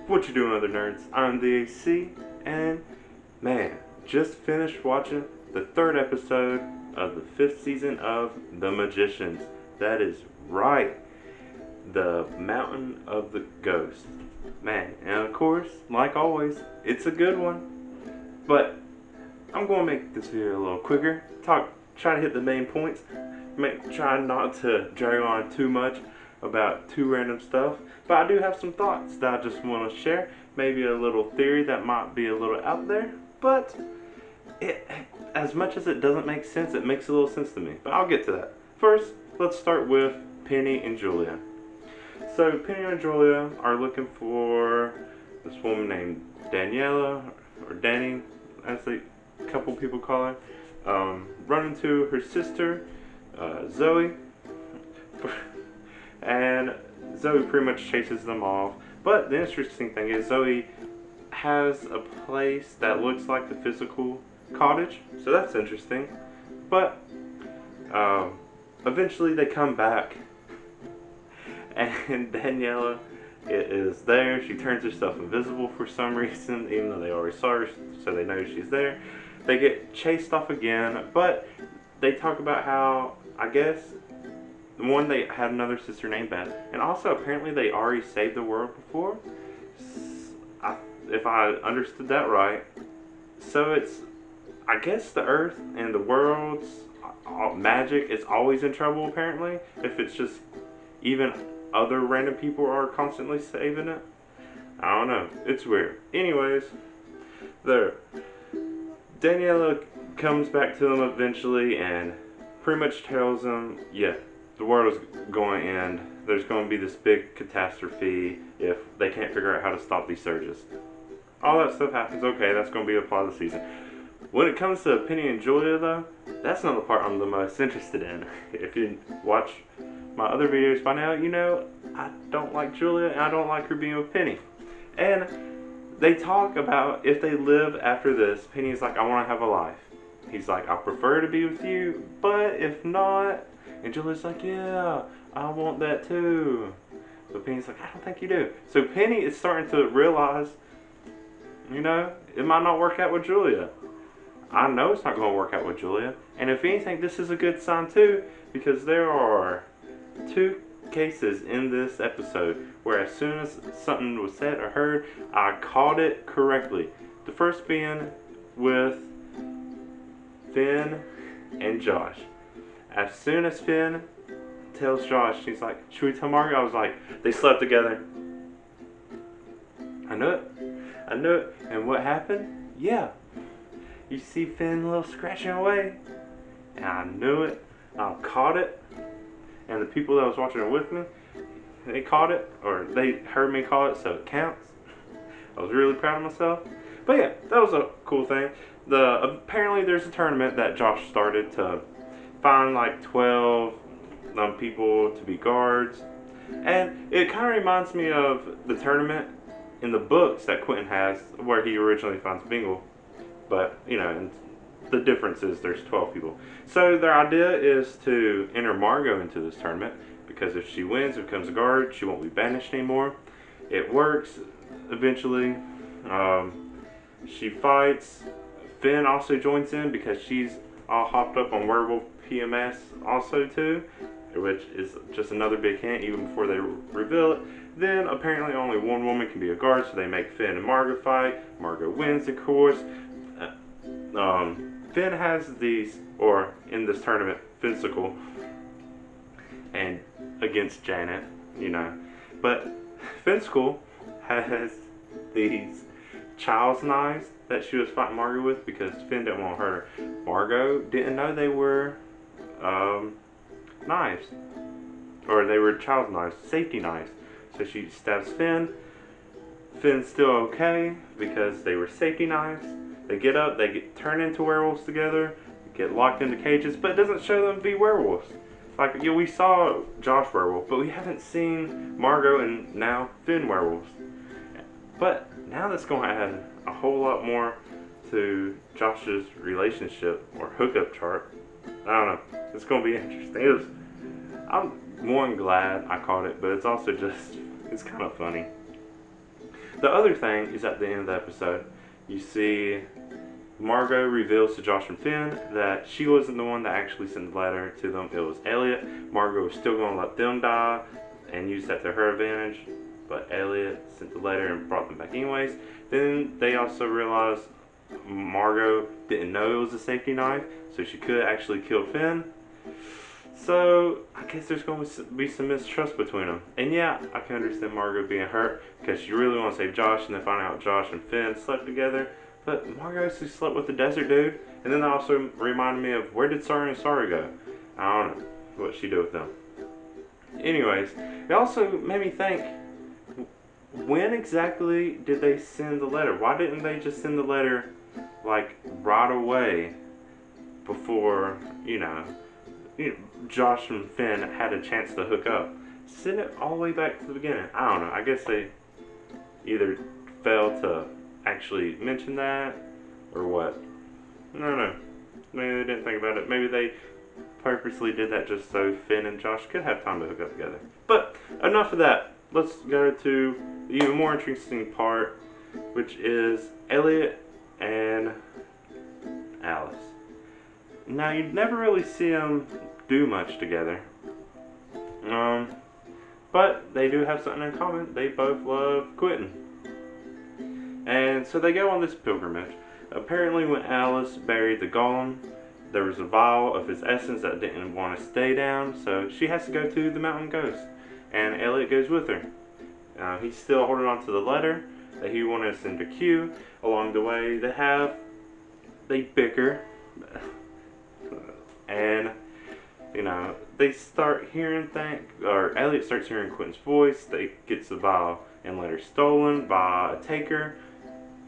What you doing, other nerds? I'm the AC, and man, just finished watching the third episode of the fifth season of The Magicians. That is right, the Mountain of the Ghost. Man, and of course, like always, it's a good one. But I'm going to make this video a little quicker. Try to hit the main points. Try not to drag on too much about too random stuff, but I do have some thoughts that I just want to share. Maybe a little theory that might be a little out there, but as much as it doesn't make sense, it makes a little sense to me. But I'll get to that. First, let's start with Penny and Julia. So Penny and Julia are looking for this woman named Daniela, or Danny, as a couple people call her. Run into her sister, Zoe. And Zoe pretty much chases them off. But the interesting thing is Zoe has a place that looks like the physical cottage. So that's interesting. But eventually they come back. And Daniela is there. She turns herself invisible for some reason, even though they already saw her, so they know she's there. They get chased off again. But they talk about how, I guess, one, they had another sister named Beth, and also apparently they already saved the world before, if I understood that right. So it's, I guess the earth and the world's magic is always in trouble apparently, if it's just even other random people are constantly saving it. I don't know, it's weird. Anyways, Daniela comes back to them eventually and pretty much tells them, yeah, the world is going to end. There's going to be this big catastrophe if they can't figure out how to stop these surges. All that stuff happens. Okay, that's going to be a part of the season. When it comes to Penny and Julia, though, that's not the part I'm the most interested in. If you watch my other videos by now, you know I don't like Julia and I don't like her being with Penny. And they talk about if they live after this, Penny's like, I want to have a life. He's like, I prefer to be with you, but if not... And Julia's like, yeah, I want that too. But Penny's like, I don't think you do. So Penny is starting to realize, you know, it might not work out with Julia. I know it's not going to work out with Julia. And if anything, this is a good sign too, because there are two cases in this episode where as soon as something was said or heard, I caught it correctly. The first being with Finn and Josh. As soon as Finn tells Josh, she's like, should we tell Margo? I was like, they slept together. I knew it. And what happened? Yeah. You see Finn a little scratching away. And I knew it. I caught it. And the people that was watching it with me, they caught it. Or they heard me call it, so it counts. I was really proud of myself. But yeah, that was a cool thing. Apparently there's a tournament that Josh started to find like 12 people to be guards, and it kind of reminds me of the tournament in the books that Quentin has where he originally finds Bingle, but you know, and the difference is there's 12 people. So their idea is to enter Margo into this tournament because if she wins and becomes a guard, she won't be banished anymore. It works eventually. She fights. Finn also joins in because she's all hopped up on werewolf PMS also too, which is just another big hint even before they reveal it. Then apparently only one woman can be a guard, so they make Finn and Margo fight. Margo wins, of course. Finn has these, or in this tournament, Finsicle, and against Janet, you know. But Finsicle has these child's knives that she was fighting Margo with because Finn didn't want to hurt her. Margo didn't know they were knives, or they were child's knives, safety knives. So she stabs Finn. Finn's still okay because they were safety knives. They get up, they get turned into werewolves together, get locked into cages, but it doesn't show them to be werewolves. Like, yeah, we saw Josh werewolf, but we haven't seen Margo and now Finn werewolves. But now that's going to add a whole lot more to Josh's relationship or hookup chart. I don't know. It's going to be interesting. I'm more glad I caught it, but it's also just, it's kind of funny. The other thing is at the end of the episode, you see Margo reveals to Josh and Finn that she wasn't the one that actually sent the letter to them. It was Elliot. Margo was still going to let them die and use that to her advantage, but Elliot sent the letter and brought them back anyways. Then they also realized Margo didn't know it was a safety knife, so she could actually kill Finn. So I guess there's going to be some mistrust between them. And yeah, I can understand Margo being hurt because she really wants to save Josh, and then find out Josh and Finn slept together. But Margo actually slept with the desert dude. And then that also reminded me of, where did Sari and Sari go? I don't know what she did with them. Anyways, it also made me think, when exactly did they send the letter? Why didn't they just send the letter like right away before, Josh and Finn had a chance to hook up? Send it all the way back to the beginning. I don't know. I guess they either failed to actually mention that or what. I don't know. Maybe they didn't think about it. Maybe they purposely did that just so Finn and Josh could have time to hook up together. But enough of that. Let's go to the even more interesting part, which is Elliot and Alice. Now, you never really see them do much together. But they do have something in common. They both love Quentin. And so they go on this pilgrimage. Apparently, when Alice buried the golem, there was a vial of his essence that didn't want to stay down, so she has to go to the mountain ghost. And Elliot goes with her. He's still holding on to the letter that he wanted to send to Q. Along the way, they bicker. And, they start hearing or Elliot starts hearing Quentin's voice. They gets the vial and letter stolen by a taker.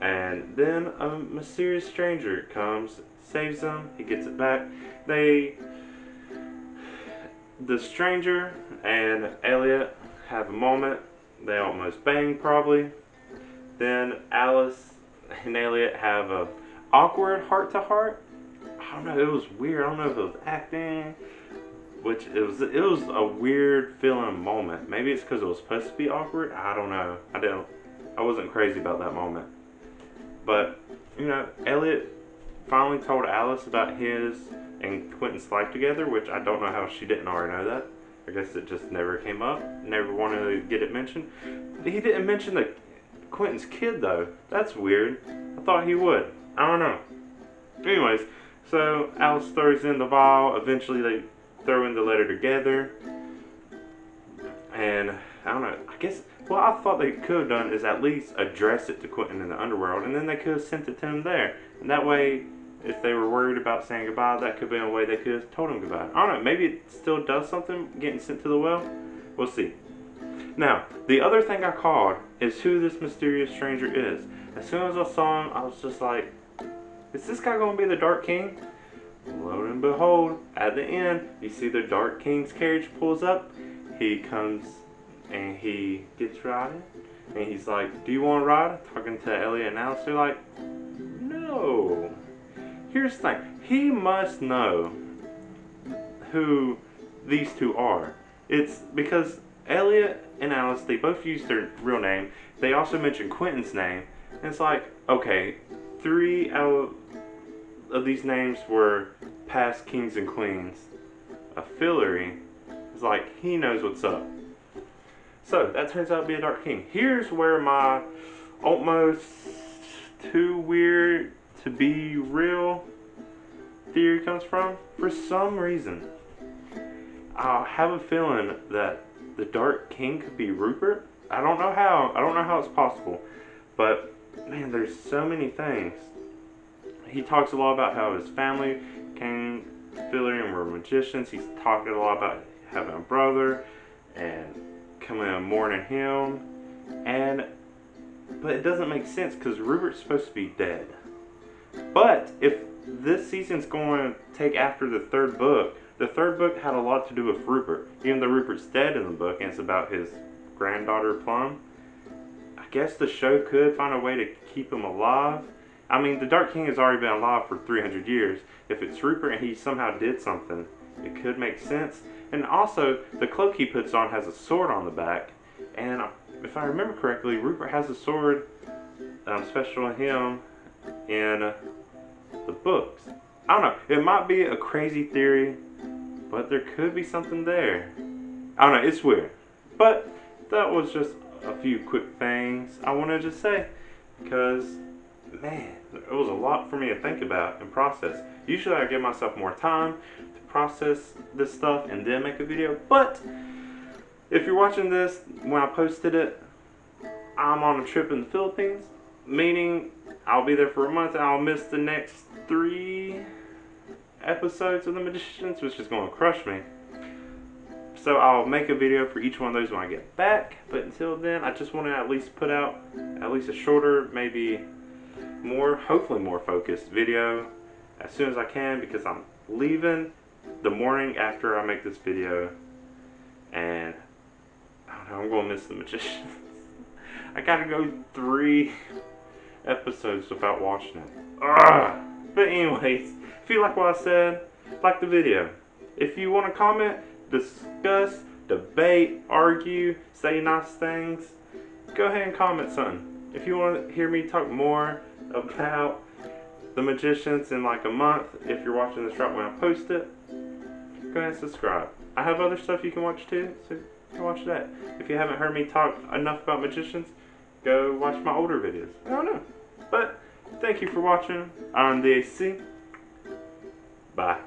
And then a mysterious stranger comes, saves them, he gets it back. The stranger and Elliot have a moment. They almost bang, probably. Then Alice and Elliot have a awkward heart-to-heart. I don't know, it was weird. I don't know if it was acting, which it was a weird feeling moment. Maybe it's because it was supposed to be awkward. I don't know. I wasn't crazy about that moment. But, Elliot finally told Alice about his and Quentin's life together, which I don't know how she didn't already know that. I guess it just never came up. Never wanted to get it mentioned. He didn't mention Quentin's kid, though. That's weird. I thought he would. I don't know. Anyways, so Alice throws in the vial. Eventually, they throw in the letter together. And, I don't know. I guess what I thought they could have done is at least address it to Quentin in the underworld. And then they could have sent it to him there. And that way, if they were worried about saying goodbye, that could have been a way they could have told him goodbye. I don't know, maybe it still does something, getting sent to the well. We'll see. Now, the other thing I called is who this mysterious stranger is. As soon as I saw him, I was just like, is this guy going to be the Dark King? Lo and behold, at the end, you see the Dark King's carriage pulls up. He comes and he gets riding. And he's like, do you want to ride? Talking to Elliot and Alice. They're like, no. Here's the thing. He must know who these two are. It's because Elliot and Alice, they both use their real name. They also mention Quentin's name. And it's like, okay, 3 out of these names were past kings and queens. A Fillory is like, he knows what's up. So, that turns out to be a Dark King. Here's where my almost too weird to be real theory comes from. For some reason, I have a feeling that the Dark King could be Rupert. I don't know how it's possible, but man, there's so many things. He talks a lot about how his family came to Fillory and were magicians. He's talking a lot about having a brother and coming and mourning him, but it doesn't make sense because Rupert's supposed to be dead. But if this season's going to take after the third book had a lot to do with Rupert. Even though Rupert's dead in the book and it's about his granddaughter Plum, I guess the show could find a way to keep him alive. I mean, the Dark King has already been alive for 300 years. If it's Rupert and he somehow did something, it could make sense. And also, the cloak he puts on has a sword on the back. And if I remember correctly, Rupert has a sword special to him in the books. I don't know. It might be a crazy theory, but there could be something there. I don't know. It's weird. But that was just a few quick things I wanted to say because, man, it was a lot for me to think about and process. Usually I give myself more time to process this stuff and then make a video. But if you're watching this when I posted it, I'm on a trip in the Philippines, meaning I'll be there for a month and I'll miss the next 3 episodes of The Magicians, which is going to crush me. So I'll make a video for each one of those when I get back. But until then, I just want to at least put out at least a shorter, maybe more, hopefully more focused video as soon as I can, because I'm leaving the morning after I make this video. And I don't know, I'm going to miss The Magicians. I gotta go 3 episodes without watching it. Ugh. But anyways, if you like what I said, like the video. If you want to comment, discuss, debate, argue, say nice things, go ahead and comment something. If you want to hear me talk more about The Magicians in like a month, if you're watching this right when I post it, go ahead and subscribe. I have other stuff you can watch too, so go watch that. If you haven't heard me talk enough about Magicians, go watch my older videos. I don't know. But thank you for watching. I'm the AC. Bye.